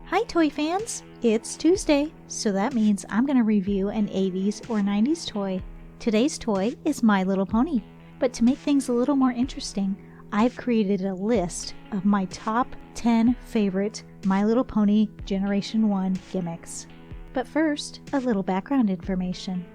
Hi toy fans! It's Tuesday, so that means I'm going to review an 80s or 90s toy. Today's toy is My Little Pony, but to make things a little more interesting, I've created a list of my top 10 favorite My Little Pony Generation 1 gimmicks. But first, a little background information.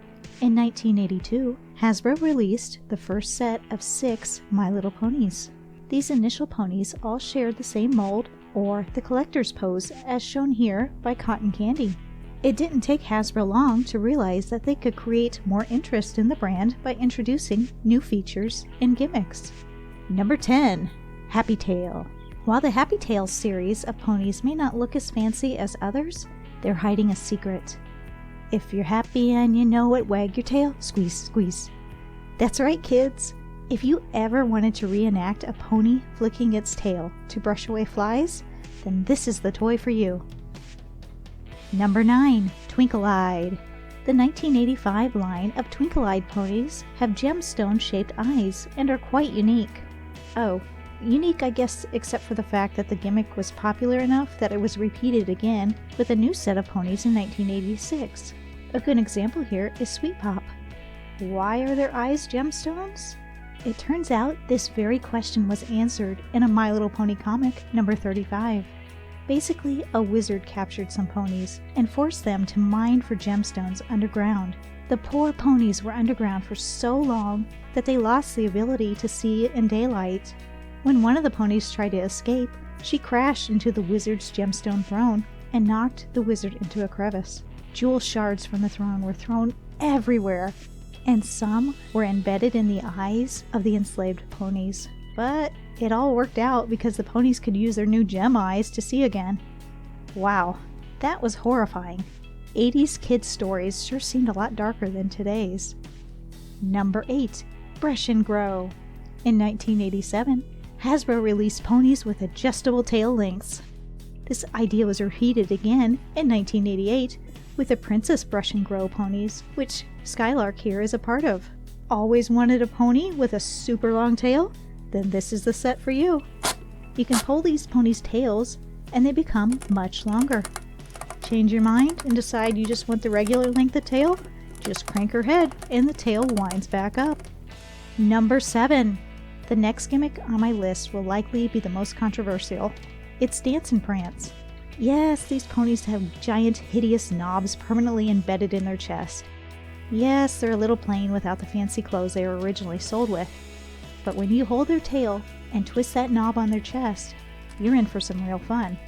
In 1982, Hasbro released the first set of 6 My Little Ponies. These initial ponies all shared the same mold, or the collector's pose as shown here by Cotton Candy. It didn't take Hasbro long to realize that they could create more interest in the brand by introducing new features and gimmicks. Number 10. Happy Tail. While the Happy Tail series of ponies may not look as fancy as others, they're hiding a secret. If you're happy and you know it, wag your tail, squeeze, squeeze. That's right, kids! If you ever wanted to reenact a pony flicking its tail to brush away flies, then this is the toy for you. Number 9. Twinkle Eyed. The 1985 line of Twinkle Eyed ponies have gemstone-shaped eyes and are quite unique. Oh, unique I guess except for the fact that the gimmick was popular enough that it was repeated again with a new set of ponies in 1986. A good example here is Sweet Pop. Why are their eyes gemstones? It turns out this very question was answered in a My Little Pony comic number 35. Basically, a wizard captured some ponies and forced them to mine for gemstones underground. The poor ponies were underground for so long that they lost the ability to see in daylight. When one of the ponies tried to escape, she crashed into the wizard's gemstone throne and knocked the wizard into a crevice. Jewel shards from the throne were thrown everywhere, and some were embedded in the eyes of the enslaved ponies. But it all worked out because the ponies could use their new gem eyes to see again. Wow, that was horrifying. 80s kids' stories sure seemed a lot darker than today's. Number 8. Brush and Grow. In 1987, Hasbro released ponies with adjustable tail lengths. This idea was repeated again in 1988 with the Princess Brush and Grow ponies, which Skylark here is a part of. Always wanted a pony with a super long tail? Then this is the set for you. You can pull these ponies' tails and they become much longer. Change your mind and decide you just want the regular length of tail? Just crank her head and the tail winds back up. Number 7. The next gimmick on my list will likely be the most controversial. It's Dance and Prance. Yes, these ponies have giant, hideous knobs permanently embedded in their chest. Yes, they're a little plain without the fancy clothes they were originally sold with. But when you hold their tail and twist that knob on their chest, you're in for some real fun.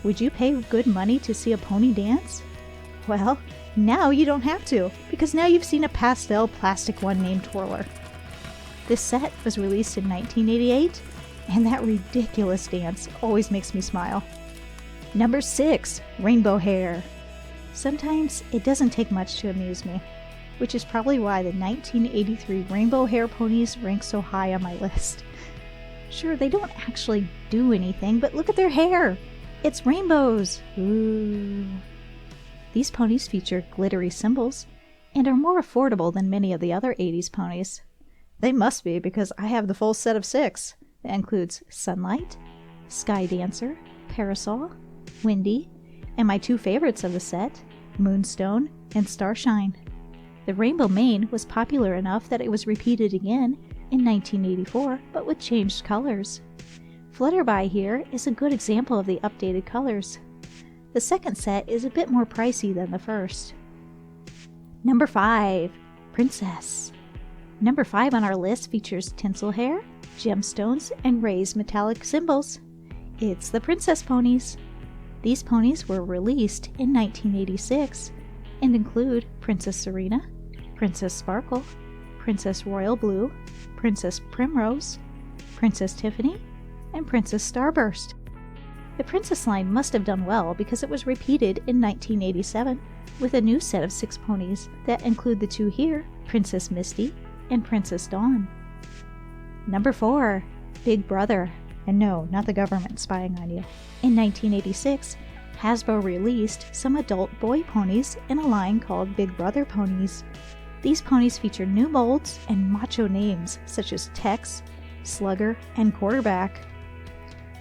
Would you pay good money to see a pony dance? Well, now you don't have to, because now you've seen a pastel plastic one named Twirler. This set was released in 1988, and that ridiculous dance always makes me smile. Number 6. Rainbow Hair. Sometimes it doesn't take much to amuse me, which is probably why the 1983 Rainbow Hair ponies rank so high on my list. Sure, they don't actually do anything, but look at their hair! It's rainbows! Ooh. These ponies feature glittery symbols and are more affordable than many of the other 80s ponies. They must be because I have the full set of 6. That includes Sunlight, Sky Dancer, Parasol, Windy, and my 2 favorites of the set, Moonstone and Starshine. The rainbow mane was popular enough that it was repeated again in 1984, but with changed colors. Flutterby here is a good example of the updated colors. The second set is a bit more pricey than the first. Number 5. Princess. Number 5 on our list features tinsel hair, gemstones, and raised metallic symbols. It's the Princess ponies. These ponies were released in 1986 and include Princess Serena, Princess Sparkle, Princess Royal Blue, Princess Primrose, Princess Tiffany, and Princess Starburst. The Princess line must have done well because it was repeated in 1987 with a new set of 6 ponies that include the 2 here, Princess Misty and Princess Dawn. Number 4. Big Brother. And no, not the government spying on you. In 1986, Hasbro released some adult boy ponies in a line called Big Brother ponies. These ponies feature new molds and macho names such as Tex, Slugger, and Quarterback.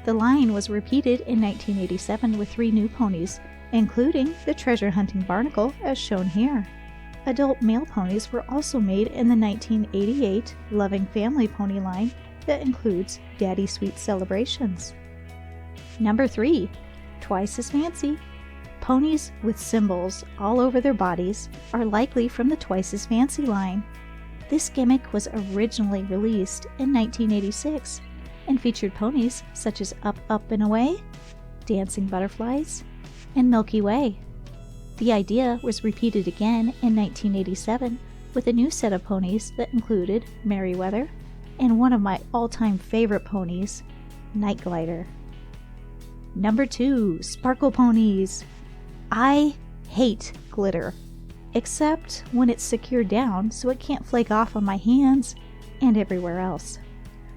The line was repeated in 1987 with 3 new ponies, including the treasure hunting barnacle as shown here. Adult male ponies were also made in the 1988 Loving Family pony line that includes Daddy Sweet Celebrations. Number 3. Twice as fancy. Ponies with symbols all over their bodies are likely from the Twice as Fancy line. This gimmick was originally released in 1986 and featured ponies such as Up, Up, and Away, Dancing Butterflies, and Milky Way. The idea was repeated again in 1987 with a new set of ponies that included Merryweather and one of my all-time favorite ponies, Night Glider. Number 2. Sparkle Ponies. I hate glitter, except when it's secured down so it can't flake off on my hands and everywhere else.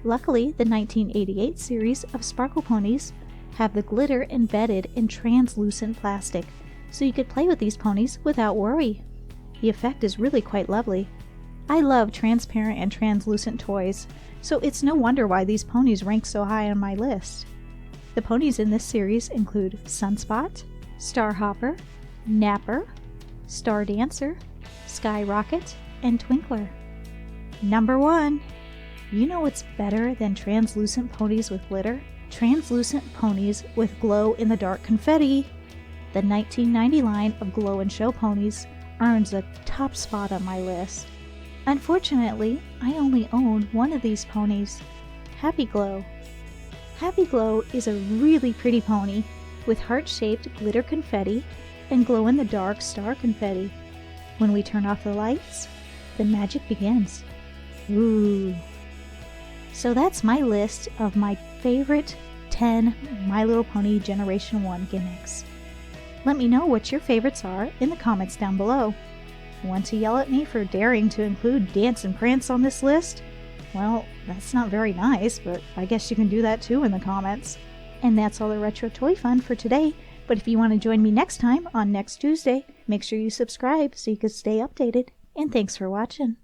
Luckily, the 1988 series of Sparkle Ponies have the glitter embedded in translucent plastic, so you could play with these ponies without worry. The effect is really quite lovely. I love transparent and translucent toys, so it's no wonder why these ponies rank so high on my list. The ponies in this series include Sunspot, Starhopper, Napper, Star Dancer, Skyrocket, and Twinkler. Number 1. You know what's better than translucent ponies with glitter? Translucent ponies with glow-in-the-dark confetti. The 1990 line of Glow and Show ponies earns a top spot on my list. Unfortunately, I only own one of these ponies, Happy Glow. Happy Glow is a really pretty pony with heart-shaped glitter confetti and glow-in-the-dark star confetti. When we turn off the lights, the magic begins. Ooh. So that's my list of my favorite 10 My Little Pony Generation 1 gimmicks. Let me know what your favorites are in the comments down below. Want to yell at me for daring to include Dance and Prance on this list? Well, that's not very nice, but I guess you can do that too in the comments. And that's all the retro toy fun for today, but if you want to join me next time on next Tuesday, make sure you subscribe so you can stay updated. And thanks for watching.